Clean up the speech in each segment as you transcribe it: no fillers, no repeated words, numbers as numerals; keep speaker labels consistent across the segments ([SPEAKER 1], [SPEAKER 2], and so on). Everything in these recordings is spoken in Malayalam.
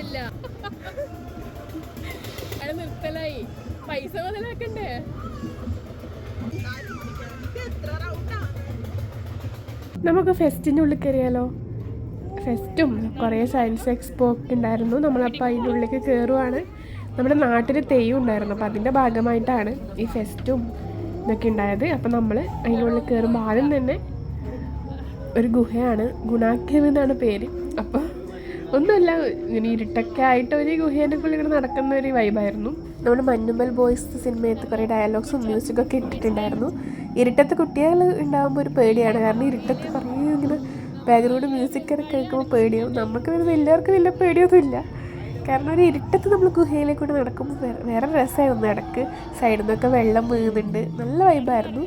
[SPEAKER 1] അല്ല അത് നിർത്തലായി പൈസ മുതലാക്കണ്ടേ നമുക്ക് ഫെസ്റ്റിൻ്റെ ഉള്ളിൽ കയറിയാലോ ഫെസ്റ്റും കുറേ സയൻസ് എക്സ്പോ ഒക്കെ ഉണ്ടായിരുന്നു നമ്മളപ്പോൾ അതിൻ്റെ ഉള്ളിലേക്ക് കയറുവാണ് നമ്മുടെ നാട്ടിൽ തെയ്യം ഉണ്ടായിരുന്നു അപ്പോൾ അതിൻ്റെ ഭാഗമായിട്ടാണ് ഈ ഫെസ്റ്റും ഇതൊക്കെ ഉണ്ടായത് അപ്പോൾ നമ്മൾ അതിൻ്റെ ഉള്ളിൽ കയറുമ്പോൾ ആദ്യം തന്നെ ഒരു ഗുഹയാണ് ഗുണാക്കേവ് എന്നാണ് പേര് അപ്പോൾ ഒന്നുമില്ല ഇങ്ങനെ ഇരുട്ടൊക്കെ ആയിട്ട് ഒരു ഗുഹേൻ്റെ ഉള്ളിൽ ഇങ്ങനെ നടക്കുന്ന ഒരു വൈബായിരുന്നു നമ്മുടെ മഞ്ഞുമൽ ബോയ്സ് സിനിമയത്ത് കുറേ ഡയലോഗ്സും മ്യൂസിക്കൊക്കെ ഇട്ടിട്ടുണ്ടായിരുന്നു ഇരുട്ടത്ത് കുട്ടികൾ ഉണ്ടാകുമ്പോൾ ഒരു പേടിയാണ് കാരണം ഇരുട്ടത്ത് കുറേ ഇങ്ങനെ ബാക്ക്ഗ്രൗണ്ട് മ്യൂസിക്കൊക്കെ കേൾക്കുമ്പോൾ പേടിയാവും നമുക്ക് പിന്നെ വലിയവർക്ക് വലിയ പേടിയൊന്നുമില്ല കാരണം ഒരു ഇരുട്ടത്ത് നമ്മൾ ഗുഹയിലേക്കൂടെ നടക്കുമ്പോൾ വേറെ രസമായിരുന്നു ഇടയ്ക്ക് സൈഡിൽ നിന്നൊക്കെ വെള്ളം വീഴുന്നുണ്ട് നല്ല വൈബായിരുന്നു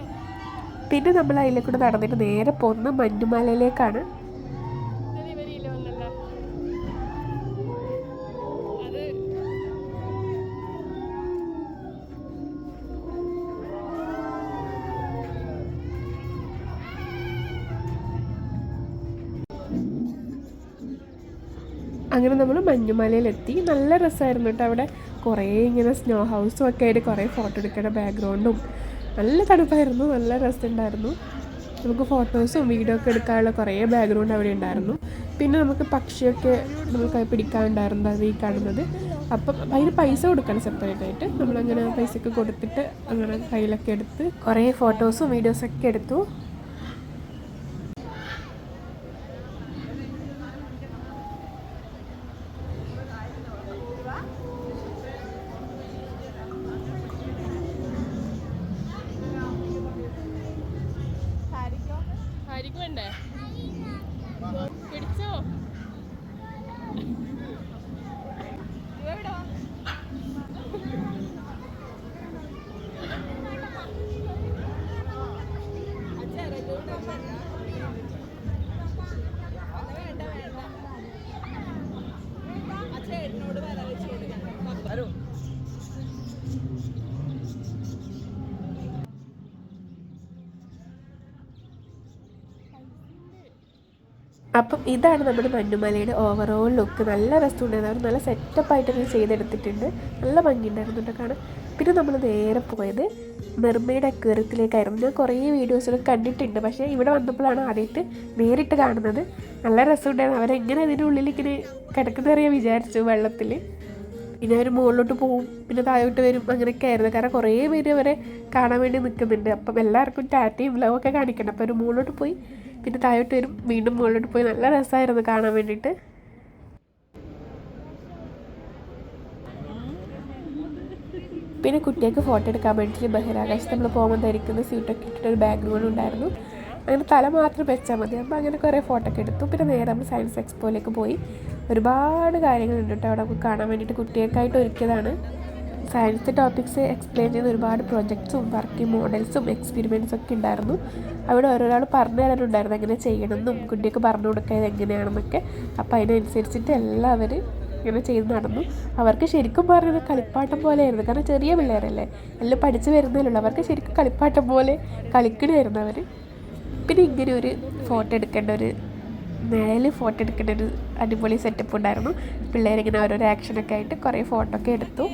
[SPEAKER 1] പിന്നെ നമ്മൾ അതിലേക്കൂടെ നടന്നിട്ട് നേരെ പോകുന്ന മഞ്ഞുമലയിലേക്കാണ് അങ്ങനെ നമ്മൾ മഞ്ഞുമലയിലെത്തി നല്ല രസമായിരുന്നു കേട്ടോ അവിടെ കുറേ ഇങ്ങനെ സ്നോ ഹൗസും ഒക്കെ ആയിട്ട് കുറേ ഫോട്ടോ എടുക്കേണ്ട ബാക്ക്ഗ്രൗണ്ടും നല്ല തണുപ്പായിരുന്നു നല്ല രസമുണ്ടായിരുന്നു നമുക്ക് ഫോട്ടോസും വീഡിയോ ഒക്കെ എടുക്കാനുള്ള കുറേ ബാക്ക്ഗ്രൗണ്ട് അവിടെ ഉണ്ടായിരുന്നു പിന്നെ നമുക്ക് പക്ഷിയൊക്കെ നമുക്ക് പിടിക്കാനുണ്ടായിരുന്നു അത് ഈ കാണുന്നത് അപ്പം അതിന് പൈസ കൊടുക്കണം സെപ്പറേറ്റ് ആയിട്ട് നമ്മളങ്ങനെ പൈസയൊക്കെ കൊടുത്തിട്ട് അങ്ങനെ കയ്യിലൊക്കെ എടുത്ത് കുറേ ഫോട്ടോസും വീഡിയോസൊക്കെ എടുത്തു പിടിച്ചോ അപ്പം ഇതാണ് നമ്മുടെ മഞ്ഞുമലയുടെ ഓവറോൾ ലുക്ക് നല്ല രസമുണ്ടായിരുന്നു അവർ നല്ല സെറ്റപ്പായിട്ട് ചെയ്തെടുത്തിട്ടുണ്ട് നല്ല ഭംഗിയുണ്ടായിരുന്നു കേട്ടോ കാണാൻ പിന്നെ നമ്മൾ നേരെ പോയത് മെർമെയ്ഡ് അക്വേറിയത്തിലേക്കായിരുന്നു ഞാൻ കുറേ വീഡിയോസിലൊക്കെ കണ്ടിട്ടുണ്ട് പക്ഷേ ഇവിടെ വന്നപ്പോഴാണ് ആദ്യമായിട്ട് നേരിട്ട് കാണുന്നത് നല്ല രസമുണ്ടായിരുന്നു അവരെങ്ങനെ അതിനുള്ളിൽ ഇങ്ങനെ കിടക്കുന്നറിയാൻ വിചാരിച്ചു വെള്ളത്തിൽ പിന്നെ അവർ മുകളിലോട്ട് പോവും പിന്നെ താഴോട്ട് വരും അങ്ങനെയൊക്കെ ആയിരുന്നു കാരണം കുറേ പേര് അവരെ കാണാൻ വേണ്ടി നിൽക്കുന്നുണ്ട് അപ്പം എല്ലാവർക്കും ടാറ്റയും ലവൊക്കെ കാണിക്കണം അപ്പോൾ അവർ മുകളിലോട്ട് പോയി പിന്നെ താഴോട്ട് വരും വീണ്ടും മുകളിലോട്ട് പോയി നല്ല രസമായിരുന്നു കാണാൻ വേണ്ടിയിട്ട് പിന്നെ കുട്ടികൾക്ക് ഫോട്ടോ എടുക്കാൻ വേണ്ടിയിട്ട് ബഹിരാകാശത്ത് നമ്മൾ പോകുമ്പോൾ ധരിക്കുന്ന സ്യൂട്ടൊക്കെ ഇട്ടിട്ടൊരു ബാക്ക്ഗ്രൗണ്ട് ഉണ്ടായിരുന്നു അങ്ങനെ തല മാത്രം വെച്ചാൽ മതി അപ്പോൾ അങ്ങനെ കുറേ ഫോട്ടോ ഒക്കെ എടുത്തു പിന്നെ നേരെ നമ്മൾ സയൻസ് എക്സ്പോയിലേക്ക് പോയി ഒരുപാട് കാര്യങ്ങളുണ്ട് കേട്ടോ അവിടെ നമുക്ക് കാണാൻ വേണ്ടിയിട്ട് കുട്ടികൾക്കായിട്ട് ഒരുക്കിയതാണ് സയൻസ് ടോപ്പിക്സ് എക്സ്പ്ലെയിൻ ചെയ്യുന്ന ഒരുപാട് പ്രൊജക്ട്സും വർക്കിംഗ് മോഡൽസും എക്സ്പെരിമെൻറ്റ്സ് ഒക്കെ ഉണ്ടായിരുന്നു അവിടെ ഓരോരാൾ പറഞ്ഞു തരാനുണ്ടായിരുന്നു എങ്ങനെ ചെയ്യണമെന്നും കുട്ടിയൊക്കെ പറഞ്ഞു കൊടുക്കുക എങ്ങനെയാണെന്നൊക്കെ അപ്പോൾ അതിനനുസരിച്ചിട്ട് എല്ലാവരും ഇങ്ങനെ ചെയ്ത് നടന്നു അവർക്ക് ശരിക്കും പറഞ്ഞത് കളിപ്പാട്ടം പോലെയായിരുന്നു കാരണം ചെറിയ പിള്ളേരല്ലേ എല്ലാം പഠിച്ച് വരുന്നതിലുള്ളൂ അവർക്ക് ശരിക്കും കളിപ്പാട്ടം പോലെ കളിക്കണമായിരുന്നു അവർ പിന്നെ ഇങ്ങനെ ഒരു ഫോട്ടോ എടുക്കേണ്ട ഒരു നിഴൽ ഫോട്ടോ എടുക്കേണ്ട ഒരു അടിപൊളി സെറ്റപ്പ് ഉണ്ടായിരുന്നു പിള്ളേരിങ്ങനെ ഓരോരോ ആക്ഷനൊക്കെ ആയിട്ട് കുറേ ഫോട്ടോ ഒക്കെ എടുത്തു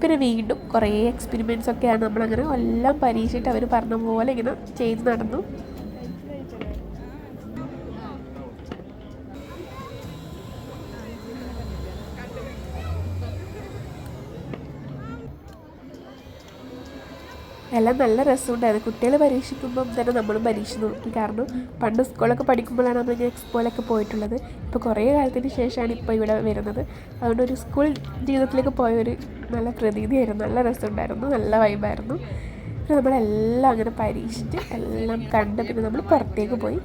[SPEAKER 1] പിന്നെ വീണ്ടും കുറേ എക്സ്പെരിമെൻറ്റ്സ് ഒക്കെയാണ് നമ്മളങ്ങനെ എല്ലാം പരീക്ഷിച്ചിട്ട് അവർ പറഞ്ഞ പോലെ ഇങ്ങനെ ചെയ്ത് നടന്നു എല്ലാം നല്ല രസമുണ്ടായിരുന്നു കുട്ടികൾ പരീക്ഷിക്കുമ്പം തന്നെ നമ്മളും പരീക്ഷിച്ച് നോക്കി കാരണം പണ്ട് സ്കൂളൊക്കെ പഠിക്കുമ്പോഴാണ് നമ്മളിങ്ങനെ എക്സ്പോയിലൊക്കെ പോയിട്ടുള്ളത് ഇപ്പോൾ കുറേ കാലത്തിന് ശേഷമാണ് ഇപ്പോൾ ഇവിടെ വരുന്നത് അതുകൊണ്ട് ഒരു സ്കൂൾ ജീവിതത്തിലേക്ക് പോയൊരു നല്ല പ്രതീതിയായിരുന്നു നല്ല രസമുണ്ടായിരുന്നു നല്ല വൈബായിരുന്നു പിന്നെ നമ്മളെല്ലാം അങ്ങനെ പരീക്ഷിച്ച് എല്ലാം കണ്ട് പിന്നെ നമ്മൾ പുറത്തേക്ക് പോയി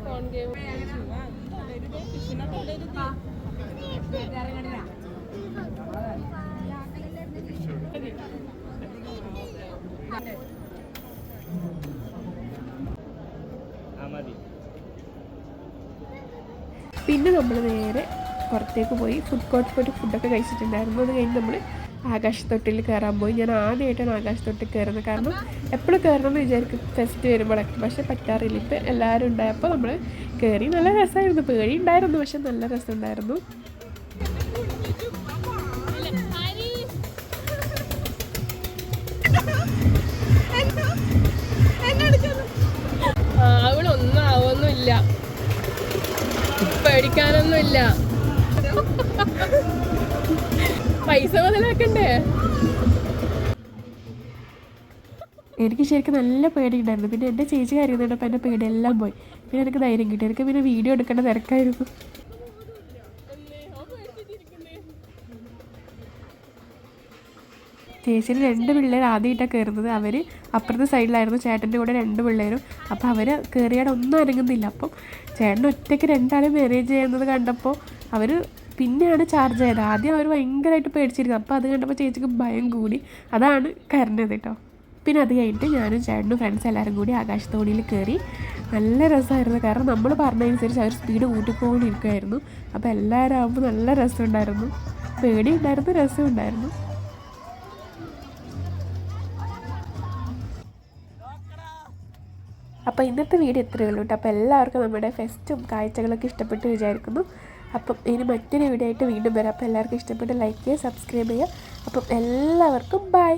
[SPEAKER 1] ഫോൺ ഗെയിം പിന്നെ നമ്മൾ നേരെ പുറത്തേക്ക് പോയി ഫുഡ് കോർട്ട് പോയിട്ട് ഫുഡൊക്കെ കഴിച്ചിട്ടുണ്ടായിരുന്നു. അത് കഴിഞ്ഞ് നമ്മൾ ആകാശത്തൊട്ടിൽ കയറാൻ പോയി. ഞാൻ ആദ്യമായിട്ടാണ് ആകാശത്തൊട്ടിൽ കയറുന്നത്. കാരണം എപ്പോഴും കയറണമെന്ന് വിചാരിക്കും ഫെസ്റ്റ് വരുമ്പോഴൊക്കെ, പക്ഷേ പറ്റാറില്ല. ഇപ്പം എല്ലാവരും ഉണ്ടായപ്പോൾ നമ്മൾ കയറി. നല്ല രസമായിരുന്നു. പേടി ഉണ്ടായിരുന്നു, പക്ഷെ നല്ല രസമുണ്ടായിരുന്നു. അവളൊന്നും ആവൊന്നുമില്ല, പേടിക്കാനൊന്നുമില്ല. പൈസ മുതലാക്കണ്ടേ? എനിക്ക് ശരിക്കും നല്ല പേടി ഉണ്ടായിരുന്നു. പിന്നെ എൻ്റെ ചേച്ചി കരയുന്നുണ്ടപ്പോൾ എൻ്റെ പേടിയെല്ലാം പോയി. പിന്നെ എനിക്ക് ധൈര്യം കിട്ടി. എനിക്ക് പിന്നെ വീഡിയോ എടുക്കേണ്ട തിരക്കായിരുന്നു. ചേച്ചിന് 2 പിള്ളേർ ആദ്യമായിട്ടാണ് കയറുന്നത്. അവർ അപ്പുറത്തെ സൈഡിലായിരുന്നു, ചേട്ടൻ്റെ കൂടെ 2 പിള്ളേരും. അപ്പോൾ അവർ കയറിയാൽ ഒന്നും അനങ്ങുന്നില്ല. അപ്പം ചേട്ടൻ ഒറ്റയ്ക്ക് 2 മാനേജ് ചെയ്യുന്നത് കണ്ടപ്പോൾ അവർ പിന്നെയാണ് ചാർജ് ചെയ്തത്. ആദ്യം അവർ ഭയങ്കരമായിട്ട് പേടിച്ചിരുന്നു. അപ്പോൾ അത് കണ്ടപ്പോൾ ചേച്ചിക്ക് ഭയം കൂടി, അതാണ് കരഞ്ഞത് കേട്ടോ. പിന്നെ അത് കഴിഞ്ഞിട്ട് ഞാനും ചേട്ടനും ഫ്രണ്ട്സ് എല്ലാവരും കൂടി ആകാശത്തോണിയിൽ കയറി. നല്ല രസമായിരുന്നു. കാരണം നമ്മൾ പറഞ്ഞതനുസരിച്ച് അവർ സ്പീഡ് കൂട്ടിക്കൊണ്ടിരിക്കുമായിരുന്നു. അപ്പോൾ എല്ലാവരും ആകുമ്പോൾ നല്ല രസമുണ്ടായിരുന്നു. പേടി ഉണ്ടായിരുന്നു, രസമുണ്ടായിരുന്നു. അപ്പോൾ ഇന്നത്തെ വീഡിയോ ഇത്രയേ ഉള്ളൂ കേട്ടോ. അപ്പോൾ എല്ലാവർക്കും നമ്മുടെ ഫെസ്റ്റും കാഴ്ചകളൊക്കെ ഇഷ്ടപ്പെട്ട് വിചാരിക്കുന്നു. അപ്പം ഇനി മറ്റൊരു വീഡിയോ ആയിട്ട് വീണ്ടും വരാം. അപ്പോൾ എല്ലാവർക്കും ഇഷ്ടപ്പെട്ട് ലൈക്ക് ചെയ്യുക, സബ്സ്ക്രൈബ് ചെയ്യുക. അപ്പം എല്ലാവർക്കും ബൈ.